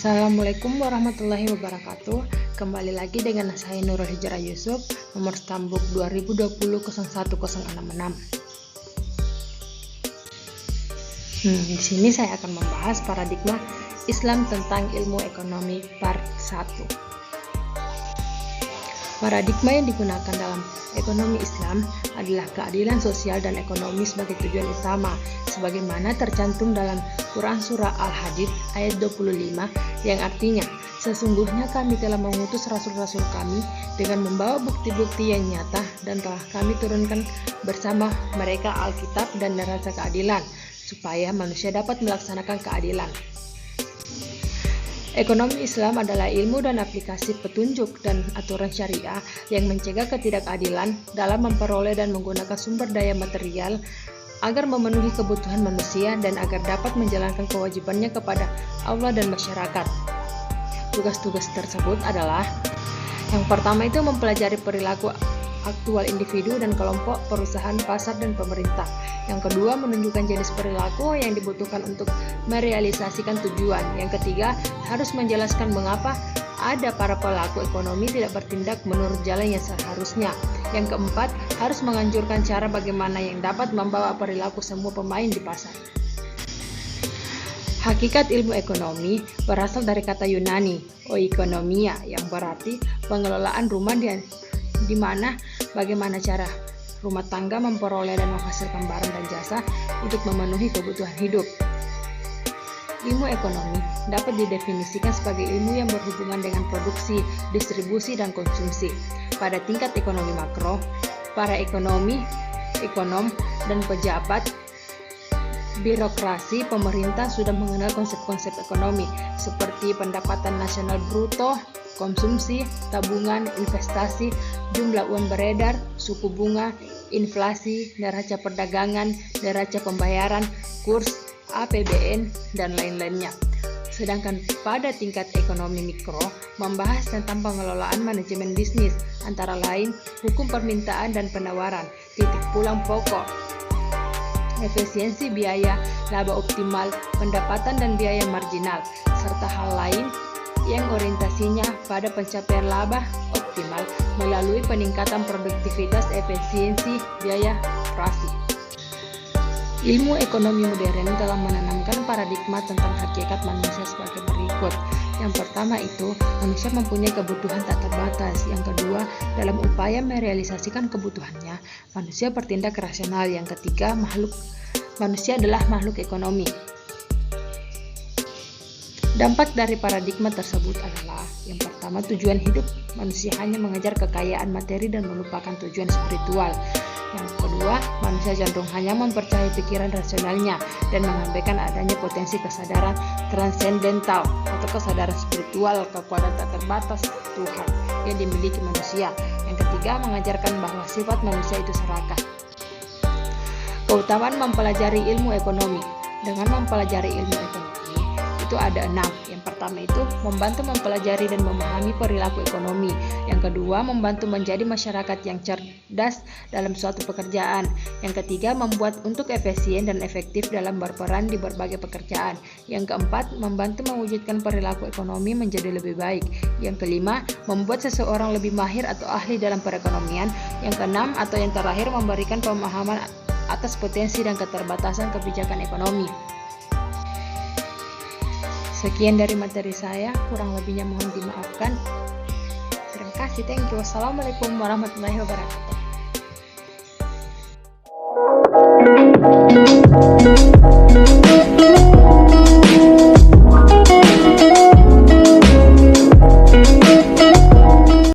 Assalamualaikum warahmatullahi wabarakatuh. Kembali lagi dengan saya Nurul Hijrah Yusuf, nomor stambuk 2020-01-066. Di sini saya akan membahas paradigma Islam tentang ilmu ekonomi part 1. Paradigma yang digunakan dalam ekonomi Islam adalah keadilan sosial dan ekonomi sebagai tujuan utama, sebagaimana tercantum dalam Quran Surah Al-Hadid ayat 25 yang artinya, sesungguhnya kami telah mengutus rasul-rasul kami dengan membawa bukti-bukti yang nyata dan telah kami turunkan bersama mereka Alkitab dan neraca keadilan, supaya manusia dapat melaksanakan keadilan. Ekonomi Islam adalah ilmu dan aplikasi petunjuk dan aturan syariah yang mencegah ketidakadilan dalam memperoleh dan menggunakan sumber daya material agar memenuhi kebutuhan manusia dan agar dapat menjalankan kewajibannya kepada Allah dan masyarakat. Tugas-tugas tersebut adalah: yang pertama itu mempelajari perilaku aktual individu dan kelompok, perusahaan, pasar, dan pemerintah. Yang kedua, menunjukkan jenis perilaku yang dibutuhkan untuk merealisasikan tujuan. Yang ketiga, harus menjelaskan mengapa ada para pelaku ekonomi tidak bertindak menurut jalan yang seharusnya. Yang keempat, harus menganjurkan cara bagaimana yang dapat membawa perilaku semua pemain di pasar. Hakikat ilmu ekonomi berasal dari kata Yunani, oikonomia, yang berarti pengelolaan rumah di mana bagaimana cara rumah tangga memperoleh dan menghasilkan barang dan jasa untuk memenuhi kebutuhan hidup. Ilmu ekonomi dapat didefinisikan sebagai ilmu yang berhubungan dengan produksi, distribusi, dan konsumsi. Pada tingkat ekonomi makro, para ekonom, dan pejabat birokrasi pemerintah sudah mengenal konsep-konsep ekonomi seperti pendapatan nasional bruto, konsumsi, tabungan, investasi, jumlah uang beredar, suku bunga, inflasi, neraca perdagangan, neraca pembayaran, kurs, APBN, dan lain-lainnya. Sedangkan pada tingkat ekonomi mikro membahas tentang pengelolaan manajemen bisnis, antara lain hukum permintaan dan penawaran, titik pulang pokok, efisiensi biaya, laba optimal, pendapatan dan biaya marginal, serta hal lain yang orientasinya pada pencapaian laba optimal melalui peningkatan produktivitas, efisiensi, biaya operasi. Ilmu ekonomi modern telah menanamkan paradigma tentang hakikat manusia sebagai berikut. Yang pertama itu, manusia mempunyai kebutuhan tak terbatas. Yang kedua, dalam upaya merealisasikan kebutuhannya, manusia bertindak rasional. Yang ketiga, manusia adalah makhluk ekonomi. Dampak dari paradigma tersebut adalah: yang pertama, tujuan hidup manusia hanya mengejar kekayaan materi dan melupakan tujuan spiritual. Yang kedua, manusia cenderung hanya mempercayai pikiran rasionalnya dan mengabaikan adanya potensi kesadaran transendental atau kesadaran spiritual, kekuatan tak terbatas Tuhan yang dimiliki manusia. Yang ketiga, mengajarkan bahwa sifat manusia itu serakah. Keutamaan mempelajari ilmu ekonomi. Dengan mempelajari ilmu ekonomi itu ada 6. Yang pertama itu membantu mempelajari dan memahami perilaku ekonomi. Yang kedua, membantu menjadi masyarakat yang cerdas dalam suatu pekerjaan. Yang ketiga, membuat untuk efisien dan efektif dalam berperan di berbagai pekerjaan. Yang keempat, membantu mewujudkan perilaku ekonomi menjadi lebih baik. Yang kelima, membuat seseorang lebih mahir atau ahli dalam perekonomian. Yang keenam atau yang terakhir, memberikan pemahaman atas potensi dan keterbatasan kebijakan ekonomi. Sekian dari materi saya, kurang lebihnya mohon dimaafkan. Terima kasih, thank you. Wassalamualaikum warahmatullahi wabarakatuh.